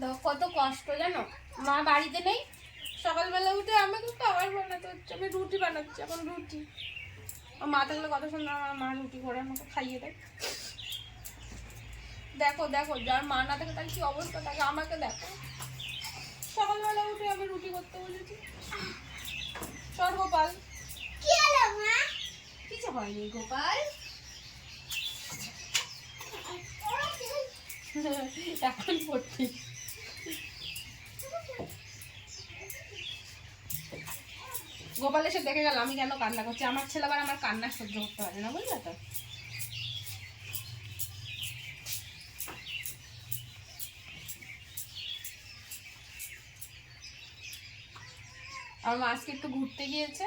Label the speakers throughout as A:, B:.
A: দেখো কত কষ্ট জানো, মা বাড়িতে নেই, সকালবেলা উঠে আমাকে খাবার বানাতে হচ্ছে। আমি রুটি বানাচ্ছি এখন, রুটি। মা থাকলে কত সুন্দর আমার মা রুটি করে আমাকে খাইয়ে দেয়। দেখো দেখো, যার মা না থাকে তার কি অবস্থা থাকে, আমাকে দেখো সকালবেলা উঠে আমি রুটি করতে বলেছি। সর গোপাল, কি হলো মা? কিছু হয়নি গোপাল, এখন পড়ছি। গোপাল এসে দেখে গেল আমি কেন কান্না করছি। আমার ছেলে আবার আমার কান্না সহ্য করতে পারে না, বুঝলে তো। আমার মা আজকে একটু ঘুরতে গিয়েছে,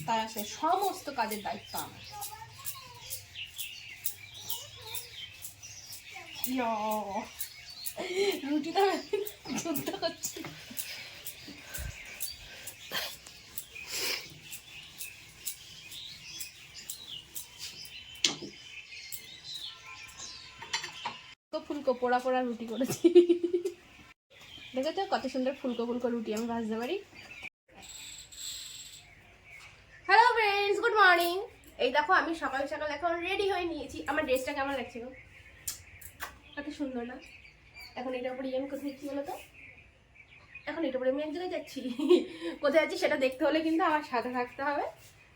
A: তাই আসে সমস্ত কাজের দায়িত্ব আমার। রুটিটা যুদ্ধ করছি। ফুলকো পোড়া পোড়া রুটি করেছি, দেখেছো কত সুন্দর ফুলকো ফুলকো রুটি আমি ভাজতে পারি। Hello friends, good morning. এই দেখো আমি সকাল সকাল এখন রেডি হয়ে নিয়েছি। আমার ড্রেসটা কেমন লাগছে গো? কত সুন্দর না? এখন এটার উপরে আমি কোথায় যাচ্ছি বলো তো? এখন এটার উপরে আমি এক জায়গায় যাচ্ছি। কোথায় যাচ্ছি সেটা দেখতে হলে কিন্তু আমার সাথে থাকতে হবে।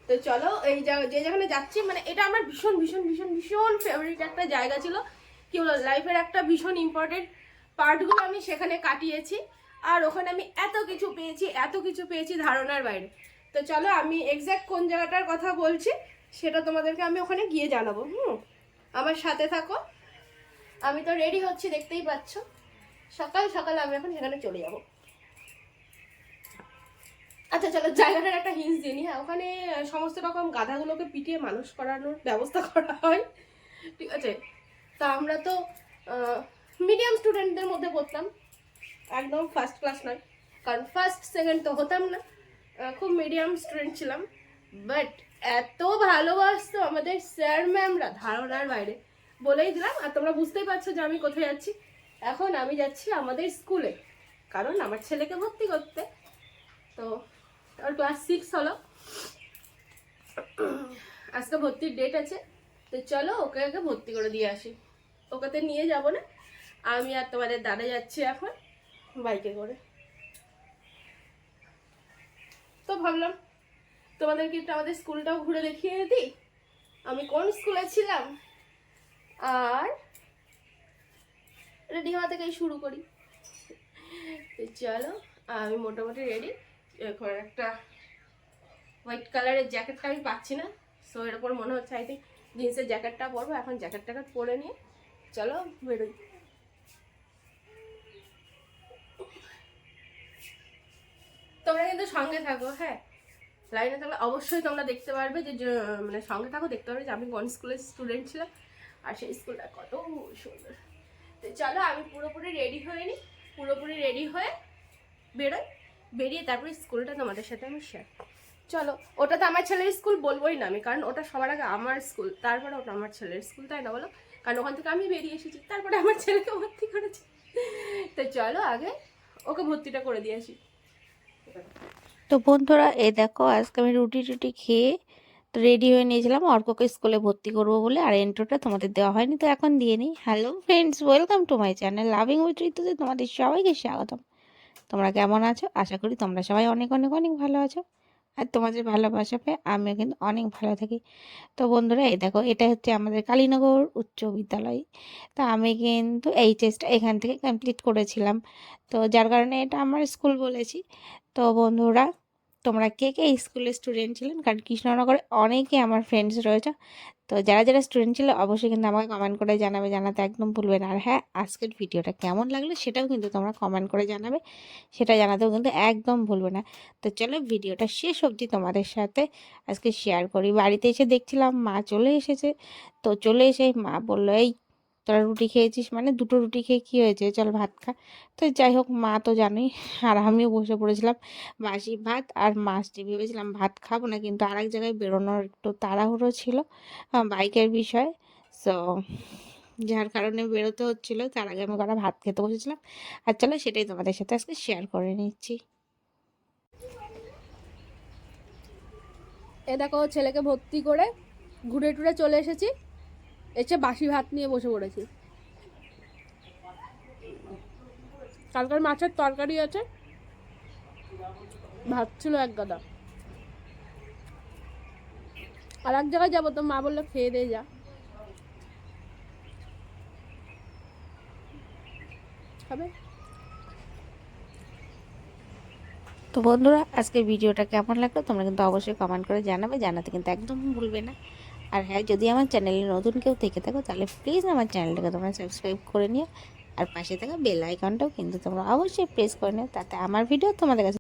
A: তো চলো, এই যে যেখানে যাচ্ছি, মানে এটা আমার ভীষণ ভীষণ ভীষণ ভীষণ ফেভারিট একটা জায়গা ছিল। কি বলো, লাইফের একটা ভীষণ ইম্পর্টেন্ট পার্টগুলো আমি সেখানে কাটিয়েছি। আর ওখানে আমি এত কিছু পেয়েছি, এত কিছু পেয়েছি ধারণার বাইরে। তো চলো, আমি এক্স্যাক্ট কোন জায়গাটার কথা বলছি সেটা তোমাদেরকে আমি ওখানে গিয়ে জানাবো। আমার সাথে থাকো। আমি তো রেডি হচ্ছি, দেখতেই পাচ্ছ। সকাল সকাল আমি এখন সেখানে চলে যাবো। আচ্ছা চলো, জায়গাটার একটা হিন্স দিয়ে নি। হ্যাঁ, ওখানে সমস্ত রকম গাধাগুলোকে পিটিয়ে মানুষ করানোর ব্যবস্থা করা হয়, ঠিক আছে। তা আমরা তো মিডিয়াম স্টুডেন্টদের মধ্যে পড়তাম, একদম ফার্স্ট ক্লাস নয়, কারণ ফার্স্ট সেকেন্ড তো হতাম না। খুব মিডিয়াম স্টুডেন্ট ছিলাম। বাট এত ভালোবাসতো আমাদের স্যার ম্যামরা, ধারণার বাইরে। বলেই দিলাম। আর তোমরা বুঝতেই পারছো যে আমি কোথায় যাচ্ছি। এখন আমি যাচ্ছি আমাদের স্কুলে, কারণ আমার ছেলেকে ভর্তি করতে। তো ওর ক্লাস 6 হলো, আজকে ভর্তির ডেট আছে। তো চলো ওকে আগে ভর্তি করে দিয়ে আসি। ওকে তো নিয়ে যাবো না, আমি আর তোমাদের দাদা যাচ্ছি এখন বাইকে করে। তো ভাবলাম তোমাদেরকে একটু আমাদের স্কুলটাও ঘুরে দেখিয়ে দিই, আমি কোন স্কুলে ছিলাম। আর রেডি হওয়া থেকেই শুরু করি। তো চলো, আমি মোটামুটি রেডি। এখন একটা হোয়াইট কালারের জ্যাকেটটা আমি পাচ্ছি না, সো এর উপর মনে হচ্ছে আই থিঙ্ক জিন্সের জ্যাকেটটা পরবো। এখন জ্যাকেট ট্যাকেট পরে নিয়ে চলো বেরোই। তোমরা কিন্তু সঙ্গে থাকো, হ্যাঁ। লাইনে থাকলে অবশ্যই তোমরা দেখতে পারবে যে মানে সঙ্গে থাকো, দেখতে পারবে যে আমি কোন স্কুলের স্টুডেন্ট ছিলাম আর সেই স্কুলটা কত সুন্দর। তো চলো, আমি পুরোপুরি রেডি হয়ে নিই, পুরোপুরি রেডি হয়ে বেরোই। বেরিয়ে তারপরে স্কুলটা তোমাদের সাথে আমি শেয়ার। চলো, ওটা তো আমার ছেলের স্কুল বলবোই না আমি, কারণ ওটা সবার আগে আমার স্কুল, তারপরে ওটা আমার ছেলের স্কুল, তাই না বলো? কারণ ওখান থেকে আমি বেরিয়ে এসেছি, তারপরে আমার ছেলেকে ভর্তি করেছি। তো চলো আগে ওকে ভর্তিটা করে দিয়ে আসি।
B: তো বন্ধুরা, এই দেখো আজকে আমি রুটি টুটি খেয়ে তো রেডি হয়ে নিয়েছিলাম অর্ককে স্কুলে ভর্তি করবো বলে। আর ইন্ট্রোটা তোমাদের দেওয়া হয়নি, তো এখন দিয়ে নিই। Hello friends, welcome to my channel loving with ঋতুতে তোমাদের সবাইকে স্বাগতম। তোমরা কেমন আছো? আশা করি তোমরা সবাই অনেক অনেক অনেক ভালো আছো। আর তোমাদের ভালোবাসা পেয়ে আমিও কিন্তু অনেক ভালো থাকি। তো বন্ধুরা, এই দেখো এটা হচ্ছে আমাদের কালীনগর উচ্চ বিদ্যালয়। তো আমি কিন্তু এইচএসটা এখান থেকে কমপ্লিট করেছিলাম, তো যার কারণে এটা আমার স্কুল বলেছি। তো বন্ধুরা, তোমরা কে কে এই স্কুলের স্টুডেন্ট ছিলেন? কারণ কৃষ্ণনগরে অনেকে আমার ফ্রেন্ডস রয়েছে। তো যারা যারা স্টুডেন্ট ছিল অবশ্যই কিন্তু আমাকে কমেন্ট করে জানাবে, জানাতে একদম ভুলবে না। আর হ্যাঁ, আজকের ভিডিওটা কেমন লাগলো সেটাও কিন্তু তোমরা কমেন্ট করে জানাবে, সেটা জানাতেও কিন্তু একদম ভুলবে না। তো চলো ভিডিওটা শেষ অবধি তোমাদের সাথে আজকে শেয়ার করি। বাড়িতে এসে দেখছিলাম মা চলে এসেছে। তো চলে এসে মা বললো, এই তোরা রুটি খেয়েছিস, মানে দুটো রুটি খেয়ে কী হয়েছে, চল ভাত খা। তো যাই হোক, মা তো জানোই। আর আমিও বসে পড়েছিলাম বাসি ভাত আর মাছ দিয়ে। ভেবেছিলাম ভাত খাবো না, কিন্তু আর এক জায়গায় বেরোনোর একটু তাড়াহুড়ো ছিল বাইকের বিষয়। সো যার কারণে বেরোতে হচ্ছিল। তার আগে আমি কটা ভাত খেতে বসেছিলাম। আর চলো সেটাই তোমাদের সাথে আজকে শেয়ার করে নিচ্ছি।
A: এ দেখো ছেলেকে ভর্তি করে ঘুরে টুরে চলে এসেছি, এসে বাসি ভাত নিয়ে বসে পড়েছি। কালকের মাছের তরকারি আছে, ভাত ছিল এক গাদা। আর এক জায়গায় যাবো তো মা বললো খেয়ে দিয়ে যা। খাবে?
B: তো বন্ধুরা আজকে ভিডিওটা কেমন লাগলো তোমরা কিন্তু অবশ্যই কমেন্ট করে জানাবে, জানাতে কিন্তু একদম ভুলবে না। আর হ্যাঁ, যদি আমার চ্যানেলে নতুন কেউ থেকে থাকো তাহলে প্লিজ আমার চ্যানেলটাকে তোমরা সাবস্ক্রাইব করে নিও। আর পাশে থাকা বেল আইকনটাও কিন্তু তোমরা অবশ্যই প্রেস করে নিও, তাতে আমার ভিডিও তোমাদের কাছে